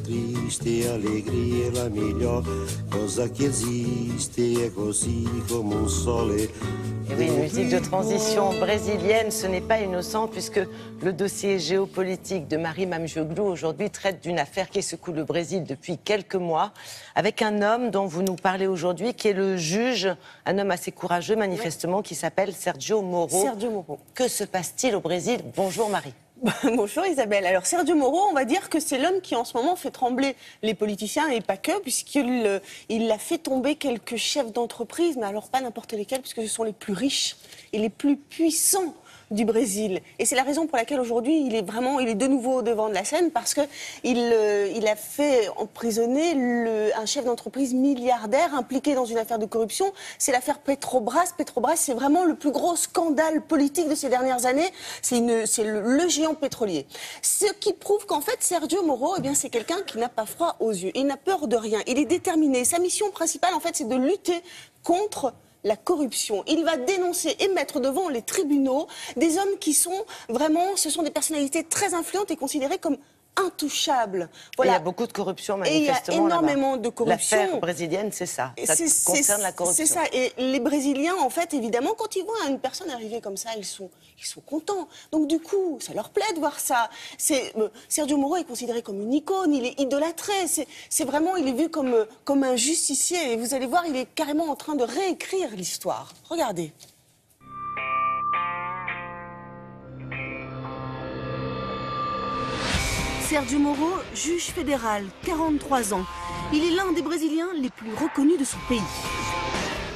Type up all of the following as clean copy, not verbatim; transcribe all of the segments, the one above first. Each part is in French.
triste, a alegria é a melhor coisa que existe, é così come un sole. Et oui, une musique de transition brésilienne, ce n'est pas innocent puisque le dossier géopolitique de Marie Mamdjoglou aujourd'hui traite d'une affaire qui secoue le Brésil depuis quelques mois avec un homme dont vous nous parlez aujourd'hui qui est le juge, un homme assez courageux manifestement qui s'appelle Sergio Moro. Sergio Moro. Que se passe-t-il au Brésil? Bonjour Marie. Bonjour Isabelle. Alors Sergio Moro, on va dire que c'est l'homme qui en ce moment fait trembler les politiciens et pas que, puisqu'il a fait tomber quelques chefs d'entreprise, mais alors pas n'importe lesquels, puisque ce sont les plus riches et les plus puissants du Brésil. Et c'est la raison pour laquelle aujourd'hui il est de nouveau au devant de la scène, parce que il a fait emprisonner un chef d'entreprise milliardaire impliqué dans une affaire de corruption. C'est l'affaire Petrobras. Petrobras, c'est vraiment le plus gros scandale politique de ces dernières années. C'est le géant pétrolier. Ce qui prouve qu'en fait Sergio Moro, eh bien, c'est quelqu'un qui n'a pas froid aux yeux. Il n'a peur de rien. Il est déterminé. Sa mission principale, en fait, c'est de lutter contre la corruption. Il va dénoncer et mettre devant les tribunaux des hommes qui sont vraiment, ce sont des personnalités très influentes et considérées comme intouchables. Voilà. Il y a beaucoup de corruption manifestement. Et il y a énormément de corruption. L'affaire brésilienne, c'est ça. Ça concerne la corruption. C'est ça. Et les Brésiliens, en fait, évidemment, quand ils voient une personne arriver comme ça, ils sont contents. Donc du coup, ça leur plaît de voir ça. Sergio Moro est considéré comme une icône, il est idolâtré. C'est vraiment, il est vu comme un justicier. Et vous allez voir, il est carrément en train de réécrire l'histoire. Regardez. Sergio Moro, juge fédéral, 43 ans. Il est l'un des Brésiliens les plus reconnus de son pays.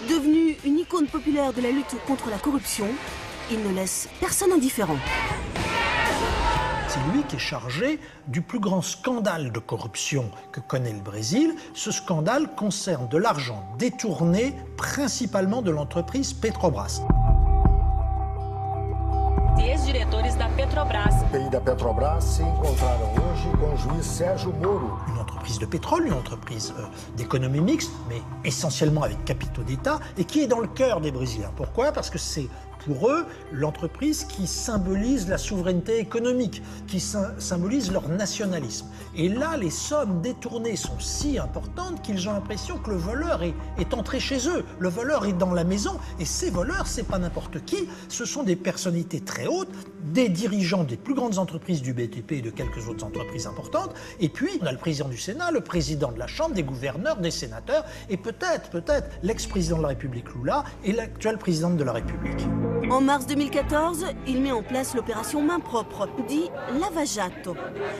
Devenu une icône populaire de la lutte contre la corruption, il ne laisse personne indifférent. C'est lui qui est chargé du plus grand scandale de corruption que connaît le Brésil. Ce scandale concerne de l'argent détourné principalement de l'entreprise Petrobras. Ex-diretores da Petrobras. TI da Petrobras se encontraram hoje com o juiz Sérgio Moro. Une entreprise de pétrole, une entreprise d'économie mixte, mais essentiellement avec capitaux d'État, et qui est dans le cœur des Brésiliens. Pourquoi? Parce que c'est pour eux l'entreprise qui symbolise la souveraineté économique, qui symbolise leur nationalisme. Et là, les sommes détournées sont si importantes qu'ils ont l'impression que le voleur est entré chez eux. Le voleur est dans la maison, et ces voleurs, c'est pas n'importe qui, ce sont des personnalités très hautes, des dirigeants des plus grandes entreprises du BTP et de quelques autres entreprises importantes, et puis on a le président du Sénat, le président de la Chambre, des gouverneurs, des sénateurs, et peut-être l'ex-président de la République Lula et l'actuelle présidente de la République. En mars 2014, il met en place l'opération Main Propre, dit Lava Jato.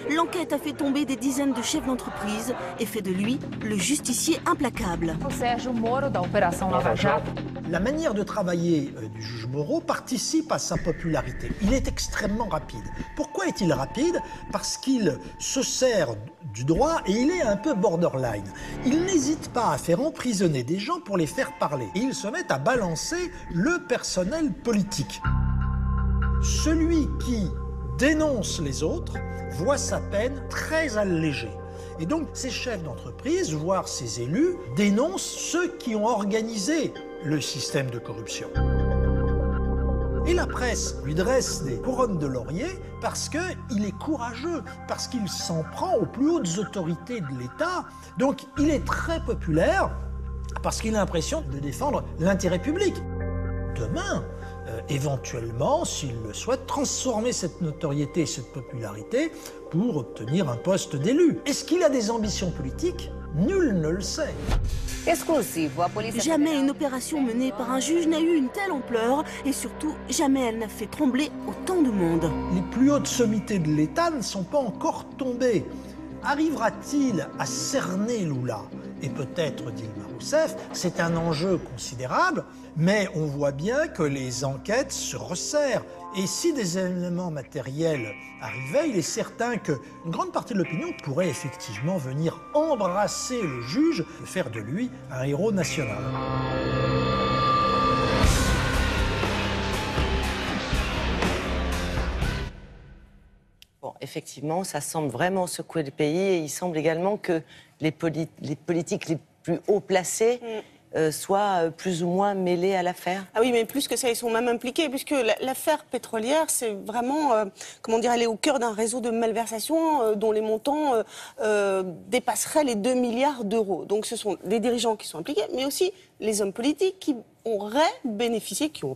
L'enquête a fait tomber des dizaines de chefs d'entreprise et fait de lui le justicier implacable. Sérgio Moro da Operação Lava Jato. La manière de travailler du juge Moro participe à sa popularité. Il est extrêmement rapide. Pourquoi est-il rapide? Parce qu'il se sert du droit et il est un peu borderline. Il n'hésite pas à faire emprisonner des gens pour les faire parler. Et il se met à balancer le personnel politique. Celui qui dénonce les autres voit sa peine très allégée. Et donc, ces chefs d'entreprise, voire ces élus, dénoncent ceux qui ont organisé le système de corruption. Et la presse lui dresse des couronnes de laurier parce qu'il est courageux, parce qu'il s'en prend aux plus hautes autorités de l'État. Donc, il est très populaire parce qu'il a l'impression de défendre l'intérêt public. Demain, éventuellement, s'il le souhaite, transformer cette notoriété et cette popularité pour obtenir un poste d'élu. Est-ce qu'il a des ambitions politiques? Nul ne le sait. Jamais une opération menée par un juge n'a eu une telle ampleur et surtout, jamais elle n'a fait trembler autant de monde. Les plus hautes sommités de l'État ne sont pas encore tombées. Arrivera-t-il à cerner Lula? Et peut-être Dilma Rousseff, c'est un enjeu considérable, mais on voit bien que les enquêtes se resserrent. Et si des éléments matériels arrivaient, il est certain qu'une grande partie de l'opinion pourrait effectivement venir embrasser le juge et faire de lui un héros national. Bon, effectivement, ça semble vraiment secouer le pays et il semble également que les politiques les plus haut placés soient plus ou moins mêlés à l'affaire? Ah oui, mais plus que ça, ils sont même impliqués, puisque l'affaire pétrolière, c'est vraiment, comment dire, elle est au cœur d'un réseau de malversation dont les montants dépasseraient les 2 milliards d'euros. Donc ce sont des dirigeants qui sont impliqués, mais aussi les hommes politiques qui auraient bénéficié, qui ont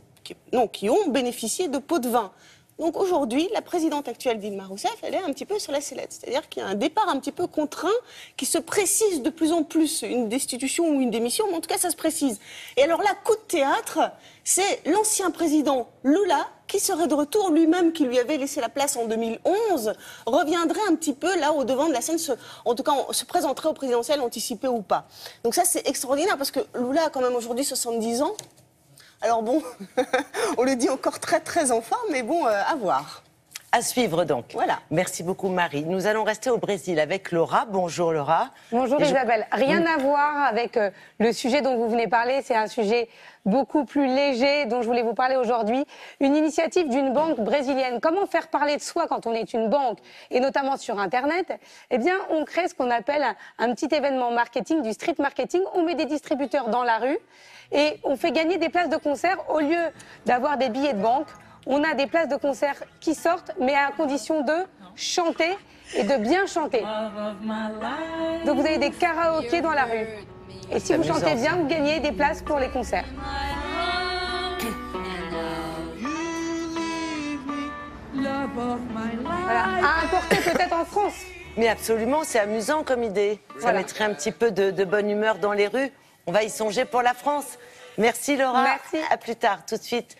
bénéficié de pots de vin. Donc aujourd'hui, la présidente actuelle Dilma Rousseff, elle est un petit peu sur la sellette. C'est-à-dire qu'il y a un départ un petit peu contraint qui se précise de plus en plus. Une destitution ou une démission, mais en tout cas, ça se précise. Et alors là, coup de théâtre, c'est l'ancien président Lula qui serait de retour, lui-même qui lui avait laissé la place en 2011, reviendrait un petit peu là au devant de la scène, en tout cas se présenterait au présidentiel anticipé ou pas. Donc ça, c'est extraordinaire parce que Lula a quand même aujourd'hui 70 ans. Alors bon, on le dit encore très très enfant, mais bon, à voir. À suivre donc. Voilà. Merci beaucoup Marie. Nous allons rester au Brésil avec Laura. Bonjour Laura. Bonjour Isabelle. Rien à voir avec le sujet dont vous venez parler. C'est un sujet beaucoup plus léger dont je voulais vous parler aujourd'hui. Une initiative d'une banque brésilienne. Comment faire parler de soi quand on est une banque, et notamment sur Internet? Eh bien, on crée ce qu'on appelle un petit événement marketing, du street marketing. On met des distributeurs dans la rue et on fait gagner des places de concert au lieu d'avoir des billets de banque. On a des places de concert qui sortent, mais à condition de chanter et de bien chanter. Donc vous avez des karaokés dans la rue. Et si vous chantez bien, vous gagnez des places pour les concerts. Voilà, à importer peut-être en France. Mais absolument, c'est amusant comme idée. Ça Voilà. mettrait un petit peu de bonne humeur dans les rues. On va y songer pour la France. Merci Laura. Merci. À plus tard, tout de suite.